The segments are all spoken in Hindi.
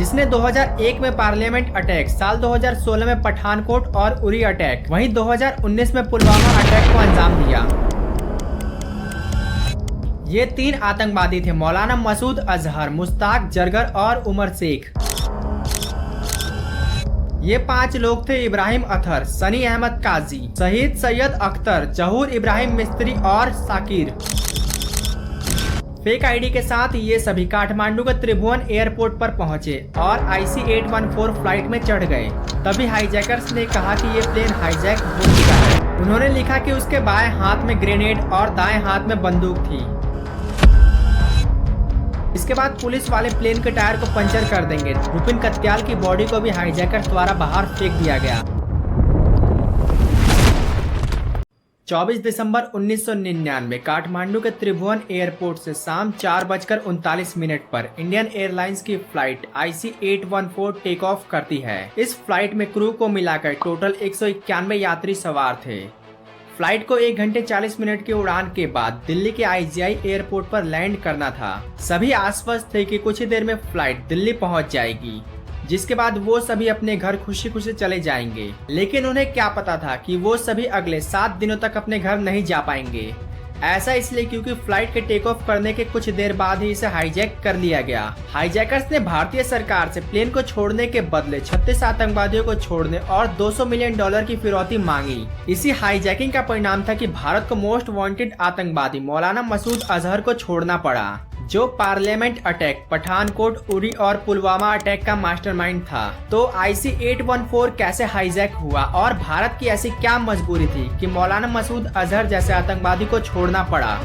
जिसने 2001 में पार्लियामेंट अटैक, साल 2016 में पठानकोट और उरी अटैक, वहीं 2019 में पुलवामा अटैक को अंजाम दिया। ये 3 आतंकवादी थे, मौलाना मसूद अजहर, मुश्ताक जरगर और उमर शेख। ये 5 लोग थे इब्राहिम अतहर, सनी अहमद काजी, शहीद सैयद अख्तर, जहूर इब्राहिम मिस्त्री और साकिर। फेक आईडी के साथ ये सभी काठमांडू के त्रिभुवन एयरपोर्ट पर पहुंचे और IC-814 फ्लाइट में चढ़ गए। तभी हाईजैकर्स ने कहा कि ये प्लेन हाईजैक हो चुका है। उन्होंने लिखा कि उसके बाएं हाथ में ग्रेनेड और दाएं हाथ में बंदूक थी। इसके बाद पुलिस वाले प्लेन के टायर को पंचर कर देंगे। रुपिन कत्याल की बॉडी को भी हाईजैकर्स द्वारा बाहर फेंक दिया गया। 24 दिसंबर 1999 काठमांडू के त्रिभुवन एयरपोर्ट से शाम 4:39 पर इंडियन एयरलाइंस की फ्लाइट IC-814 टेक ऑफ करती है। इस फ्लाइट में क्रू को मिलाकर टोटल 191 यात्री सवार थे। फ्लाइट को 1 घंटे 40 मिनट की उड़ान के बाद दिल्ली के IGI एयरपोर्ट पर लैंड करना था। सभी आश्वस्त थे कि कुछ ही देर में फ्लाइट दिल्ली पहुंच जाएगी, जिसके बाद वो सभी अपने घर खुशी खुशी चले जाएंगे। लेकिन उन्हें क्या पता था कि वो सभी अगले 7 दिनों तक अपने घर नहीं जा पाएंगे। ऐसा इसलिए क्योंकि फ्लाइट के टेक ऑफ करने के कुछ देर बाद ही इसे हाईजैक कर लिया गया। हाईजैकर्स ने भारतीय सरकार से प्लेन को छोड़ने के बदले 36 आतंकवादियों को छोड़ने और $200 मिलियन की फिरौती मांगी। इसी हाईजैकिंग का परिणाम था कि भारत को मोस्ट वांटेड आतंकवादी मौलाना मसूद अजहर को छोड़ना पड़ा, जो पार्लियामेंट अटैक, पठानकोट, उरी और पुलवामा अटैक का मास्टरमाइंड था। तो IC-814 कैसे हाईजैक हुआ और भारत की ऐसी क्या मजबूरी थी कि मौलाना मसूद अजहर जैसे आतंकवादी को छोड़ना पड़ा?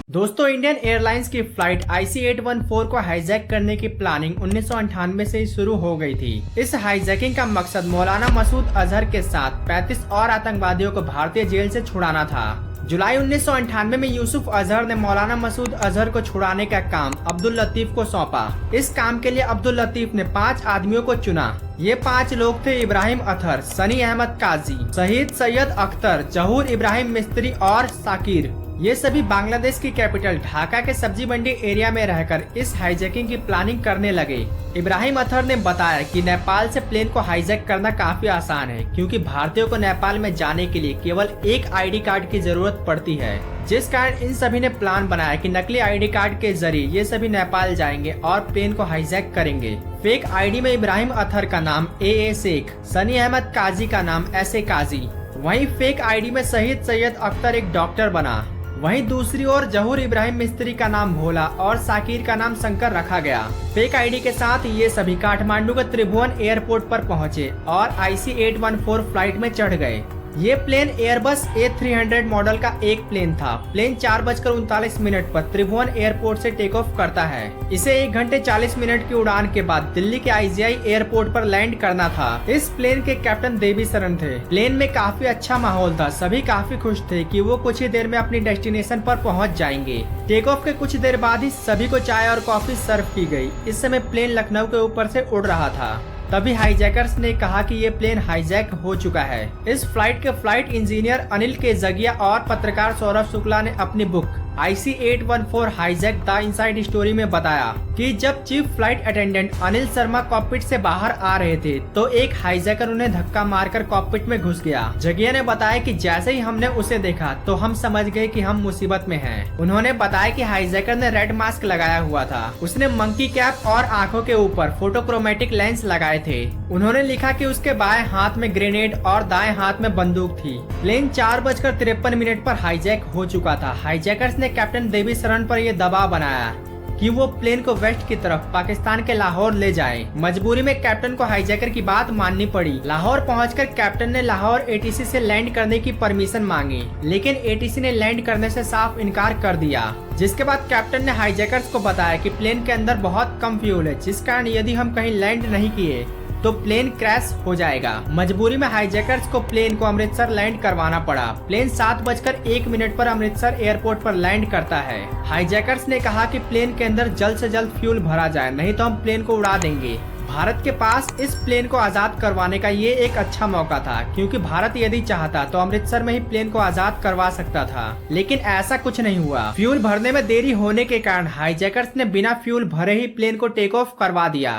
दोस्तों, इंडियन एयरलाइंस की फ्लाइट IC-814 को हाईजैक करने की प्लानिंग 1998 से ही शुरू हो गई थी। इस हाईजैकिंग का मकसद मौलाना मसूद अजहर के साथ 35 और आतंकवादियों को भारतीय जेल से छुड़ाना था। जुलाई 1998 में यूसुफ अजहर ने मौलाना मसूद अजहर को छुड़ाने का काम अब्दुल लतीफ को सौंपा। इस काम के लिए अब्दुल लतीफ ने 5 आदमियों को चुना। ये 5 लोग थे इब्राहिम अतहर, सनी अहमद काजी, शहीद सैयद अख्तर, जहूर इब्राहिम मिस्त्री और साकिर। ये सभी बांग्लादेश की कैपिटल ढाका के सब्जी मंडी एरिया में रहकर इस हाईजैकिंग की प्लानिंग करने लगे। इब्राहिम अतहर ने बताया कि नेपाल से प्लेन को हाईजैक करना काफी आसान है, क्योंकि भारतीयों को नेपाल में जाने के लिए केवल एक ID कार्ड की जरूरत पड़ती है। जिस कारण इन सभी ने प्लान बनाया कि नकली ID कार्ड के जरिए ये सभी नेपाल जाएंगे और प्लेन को हाईजैक करेंगे। फेक ID में इब्राहिम अतहर का नाम AA शेख, सनी अहमद काजी का नाम SA काजी। वहीं फेक ID में शहीद सैयद अख्तर एक डॉक्टर बना। वहीं दूसरी ओर जहूर इब्राहिम मिस्त्री का नाम भोला और साकिर का नाम शंकर रखा गया। फेक ID के साथ ये सभी काठमांडू के त्रिभुवन एयरपोर्ट पर पहुंचे और IC-814 फ्लाइट में चढ़ गए। ये प्लेन एयरबस A300 मॉडल का एक प्लेन था। प्लेन 4:39 पर त्रिभुवन एयरपोर्ट से टेक ऑफ करता है। इसे 1 घंटे 40 मिनट की उड़ान के बाद दिल्ली के IGI एयरपोर्ट पर लैंड करना था। इस प्लेन के कैप्टन देवी शरण थे। प्लेन में काफी अच्छा माहौल था, सभी काफी खुश थे कि वो कुछ ही देर में अपनी डेस्टिनेशन पर पहुंच जाएंगे। टेक ऑफ के कुछ देर बाद ही सभी को चाय और कॉफी सर्व की गई। इस समय प्लेन लखनऊ के ऊपर से उड़ रहा था। तभी हाईजैकर्स ने कहा कि ये प्लेन हाईजैक हो चुका है। इस फ्लाइट के फ्लाइट इंजीनियर अनिल के जगिया और पत्रकार सौरभ शुक्ला ने अपनी book IC-814 hijack the inside story में बताया कि जब chief flight attendant Anil Sharma cockpit से बाहर आ रहे थे तो एक हाईजैकर उन्हें धक्का मारकर कॉकपिट में घुस गया। जगिया ने बताया कि जैसे ही हमने उसे देखा तो हम समझ गए कि हम मुसीबत में हैं। उन्होंने बताया कि हाईजैकर ने रेड मास्क लगाया हुआ था। उसने मंकी कैप और आंखों के ऊपर फोटोक्रोमेटिक लेंस लगाए थे। उन्होंने लिखा कि उसके बाएं हाथ में ग्रेनेड और दाएं हाथ में बंदूक थी। प्लेन 4:53 पर हाईजैक हो चुका था। हाईजैकर्स ने कैप्टन देवी शरण पर यह दबाव बनाया कि वो प्लेन को वेस्ट की तरफ पाकिस्तान के लाहौर ले जाएं। मजबूरी में कैप्टन को हाईजैकर की बात माननी पड़ी। लाहौर पहुंचकर कैप्टन ने लाहौर ATC से लैंड करने की परमिशन मांगी, लेकिन ATC ने लैंड करने से साफ इनकार कर दिया। जिसके बाद कैप्टन ने हाईजैकर्स को बताया कि प्लेन के अंदर बहुत कम फ्यूल है, जिस कारण यदि हम कहीं लैंड नहीं किए तो प्लेन क्रैश हो जाएगा। मजबूरी में हाईजैकर्स को प्लेन को अमृतसर लैंड करवाना पड़ा। प्लेन 7:01 पर अमृतसर एयरपोर्ट पर लैंड करता है। हाईजैकर्स ने कहा कि प्लेन के अंदर जल्द से जल्द फ्यूल भरा जाए, नहीं तो हम प्लेन को उड़ा देंगे। भारत के पास इस प्लेन को आजाद करवाने का ये एक अच्छा मौका था, क्योंकि भारत यदि चाहता तो अमृतसर में ही प्लेन को आजाद करवा सकता था, लेकिन ऐसा कुछ नहीं हुआ। फ्यूल भरने में देरी होने के कारण हाईजैकर्स ने बिना फ्यूल भरे ही प्लेन को टेक ऑफ करवा दिया,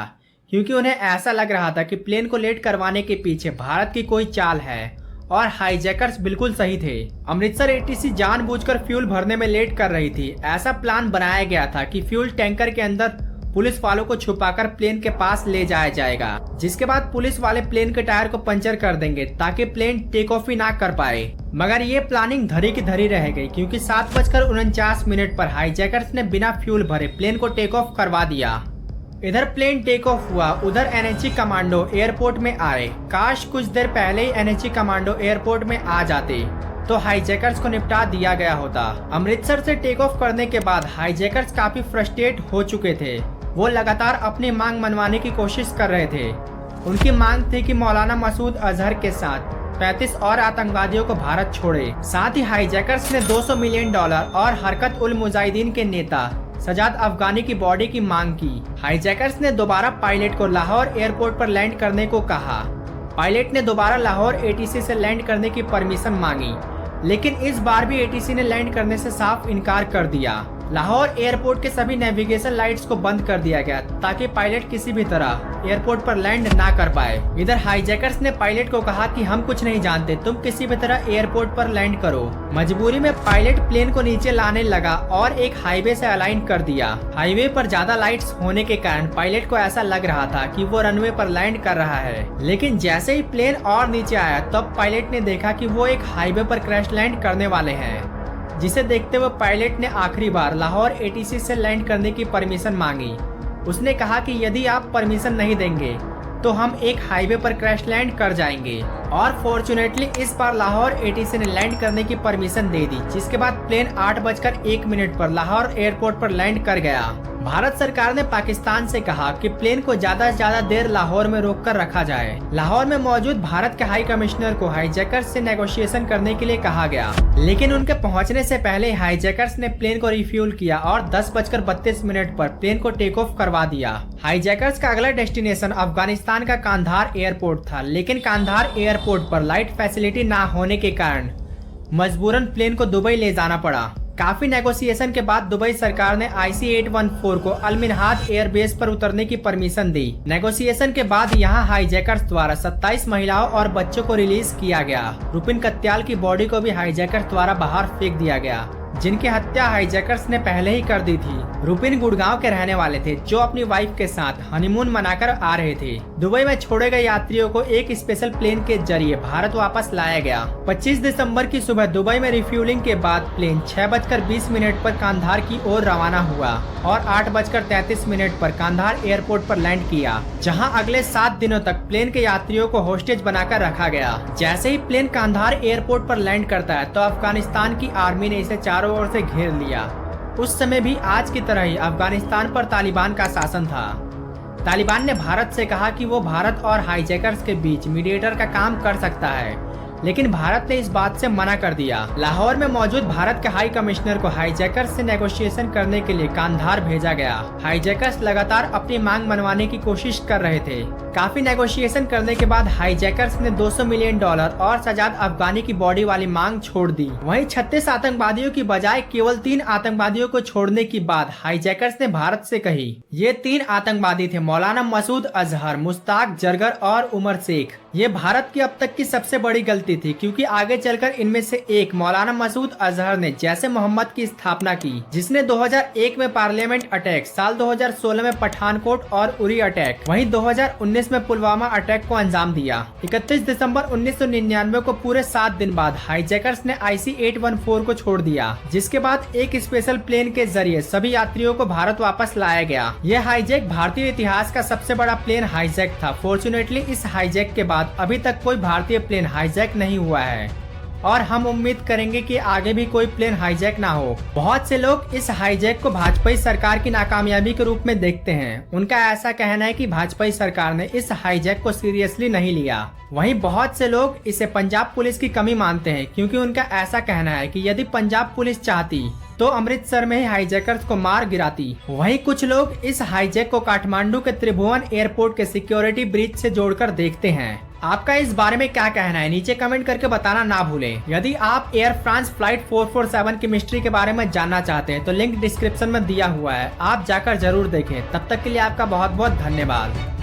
क्योंकि उन्हें ऐसा लग रहा था कि प्लेन को लेट करवाने के पीछे भारत की कोई चाल है, और हाईजैकर्स बिल्कुल सही थे। अमृतसर एटीसी जानबूझकर फ्यूल भरने में लेट कर रही थी। ऐसा प्लान बनाया गया था कि फ्यूल टैंकर के अंदर पुलिस वालों को छुपाकर प्लेन के पास ले जाया जाएगा, जिसके बाद पुलिस वाले प्लेन के टायर को पंचर कर देंगे ताकि प्लेन टेक ऑफ ही ना कर पाए। मगर ये प्लानिंग धरी की धरी रह गई, क्योंकि 7:49 पर हाईजैकर्स ने बिना फ्यूल भरे प्लेन को टेक ऑफ करवा दिया। इधर प्लेन टेक ऑफ हुआ, उधर एनएचजी कमांडो एयरपोर्ट में आए। काश कुछ देर पहले ही एनएचजी कमांडो एयरपोर्ट में आ जाते तो हाईजैकर्स को निपटा दिया गया होता। अमृतसर से टेक ऑफ करने के बाद हाईजैकर्स काफी फ्रस्ट्रेट हो चुके थे। वो लगातार अपनी मांग मनवाने की कोशिश कर रहे थे। उनकी मांग थी कि मौलाना मसूद अजहर के साथ 35 और आतंकवादियों को भारत छोड़े। साथ ही हाईजैकर्स ने $200 मिलियन और हरकत उल मुजाहिदीन के नेता सजाद अफगानी की बॉडी की मांग की। हाईजैकर्स ने दोबारा पायलट को लाहौर एयरपोर्ट पर लैंड करने को कहा। पायलट ने दोबारा लाहौर एटीसी से लैंड करने की परमिशन मांगी, लेकिन इस बार भी एटीसी ने लैंड करने से साफ इनकार कर दिया। लाहौर एयरपोर्ट के सभी नेविगेशन लाइट्स को बंद कर दिया गया ताकि पायलट किसी भी तरह एयरपोर्ट पर लैंड ना कर पाए। इधर हाईजैकर्स ने पायलट को कहा कि हम कुछ नहीं जानते, तुम किसी भी तरह एयरपोर्ट पर लैंड करो। मजबूरी में पायलट प्लेन को नीचे लाने लगा और एक हाईवे से अलाइन कर दिया। हाईवे पर ज्यादा लाइट्स होने के कारण पायलट को ऐसा लग रहा था कि वो रनवे पर लैंड कर रहा है, लेकिन जैसे ही प्लेन और नीचे आया तब पायलट ने देखा कि वो एक हाईवे पर क्रैश लैंड करने वाले हैं, जिसे देखते हुए पायलट ने आखिरी बार लाहौर एटीसी से लैंड करने की परमिशन मांगी। उसने कहा कि यदि आप परमिशन नहीं देंगे तो हम एक हाईवे पर क्रैश लैंड कर जाएंगे, और फॉर्चुनेटली इस बार लाहौर एटीसी ने लैंड करने की परमिशन दे दी, जिसके बाद प्लेन 8:01 पर लाहौर एयरपोर्ट पर लैंड कर गया। भारत सरकार ने पाकिस्तान से कहा कि प्लेन को ज्यादा से ज्यादा देर लाहौर में रोककर रखा जाए। लाहौर में मौजूद भारत के हाई कमिश्नर को हाईजैकर्स से नेगोशिएशन करने के लिए कहा गया, लेकिन उनके पहुंचने से पहले हाईजैकर्स ने प्लेन को रिफ्यूल किया और 10:32 पर प्लेन को टेक ऑफ करवा दिया। हाईजैकर्स का अगला डेस्टिनेशन अफगानिस्तान का कांधार एयरपोर्ट था, लेकिन कांधार एयरपोर्ट पर लाइट फैसिलिटी न होने के कारण मजबूरन प्लेन को दुबई ले जाना पड़ा। काफी नेगोशिएशन के बाद दुबई सरकार ने IC-814 को अल मिनहाद एयरबेस पर उतरने की परमिशन दी। नेगोशिएशन के बाद यहां हाईजैकर्स द्वारा 27 महिलाओं और बच्चों को रिलीज किया गया। रुपिन कत्याल की बॉडी को भी हाईजैकर्स द्वारा बाहर फेंक दिया गया, जिनकी हत्या हाईजैकर्स ने पहले ही कर दी थी। रुपिन गुड़गांव के रहने वाले थे, जो अपनी वाइफ के साथ हनीमून मनाकर आ रहे थे। दुबई में छोड़े गए यात्रियों को एक स्पेशल प्लेन के जरिए भारत वापस लाया गया। 25 दिसंबर की सुबह दुबई में रिफ्यूलिंग के बाद प्लेन 6:20 पर कांधार की ओर रवाना हुआ और 8:33 पर कांधार एयरपोर्ट पर लैंड किया, जहां अगले 7 दिनों तक प्लेन के यात्रियों को होस्टेज बनाकर रखा गया। जैसे ही प्लेन कांधार एयरपोर्ट पर लैंड करता है तो अफगानिस्तान की आर्मी ने इसे चारों ओर से घेर लिया। उस समय भी आज की तरह ही अफगानिस्तान पर तालिबान का शासन था। तालिबान ने भारत से कहा कि वो भारत और हाईजैकर्स के बीच मीडिएटर का काम कर सकता है, लेकिन भारत ने इस बात से मना कर दिया। लाहौर में मौजूद भारत के हाई कमिश्नर को हाईजैकर्स से नेगोशिएशन करने के लिए कांधार भेजा गया। हाईजैकर्स लगातार अपनी मांग मनवाने की कोशिश कर रहे थे। काफी नेगोशिएशन करने के बाद हाईजैकर्स ने $200 मिलियन और सजाद अफगानी की बॉडी वाली मांग छोड़ दी। वहीं 36 आतंकवादियों की बजाय केवल 3 आतंकवादियों को छोड़ने की बात हाईजैकर्स ने भारत से कही। ये 3 आतंकवादी थे मौलाना मसूद अजहर, मुश्ताक जरगर और उमर शेख। ये भारत की अब तक की सबसे बड़ी गलती थी, क्योंकि आगे चलकर इनमें से एक मौलाना मसूद अजहर ने जैसे मोहम्मद की स्थापना की, जिसने 2001 में पार्लियामेंट अटैक, साल 2016 में पठानकोट और उरी अटैक, वहीं 2019 में पुलवामा अटैक को अंजाम दिया। 31 दिसंबर 1999 को पूरे 7 दिन बाद हाईजैकर्स ने IC-814 को छोड़ दिया, जिसके बाद एक स्पेशल प्लेन के जरिए सभी यात्रियों को भारत वापस लाया गया। यह हाईजैक भारतीय इतिहास का सबसे बड़ा प्लेन हाईजैक था। फॉर्चुनेटली इस हाईजैक के बाद अभी तक कोई भारतीय प्लेन हाईजैक नहीं हुआ है। और हम उम्मीद करेंगे कि आगे भी कोई प्लेन हाईजैक ना हो। बहुत से लोग इस हाईजैक को भाजपा सरकार की नाकामयाबी के रूप में देखते हैं। उनका ऐसा कहना है कि भाजपा सरकार ने इस हाईजैक को सीरियसली नहीं लिया। वहीं बहुत से लोग इसे पंजाब पुलिस की कमी मानते हैं, क्योंकि उनका ऐसा कहना है कि यदि पंजाब पुलिस चाहती तो अमृतसर में ही हाईजैकर्स को मार गिराती। वहीं कुछ लोग इस हाईजैक को काठमांडू के त्रिभुवन एयरपोर्ट के सिक्योरिटी ब्रिज से जोड़कर देखते हैं। आपका इस बारे में क्या कहना है, नीचे कमेंट करके बताना ना भूलें। यदि आप एयर फ्रांस फ्लाइट 447 की मिस्ट्री के बारे में जानना चाहते हैं तो लिंक डिस्क्रिप्शन में दिया हुआ है, आप जाकर जरूर देखें। तब तक के लिए आपका बहुत बहुत धन्यवाद।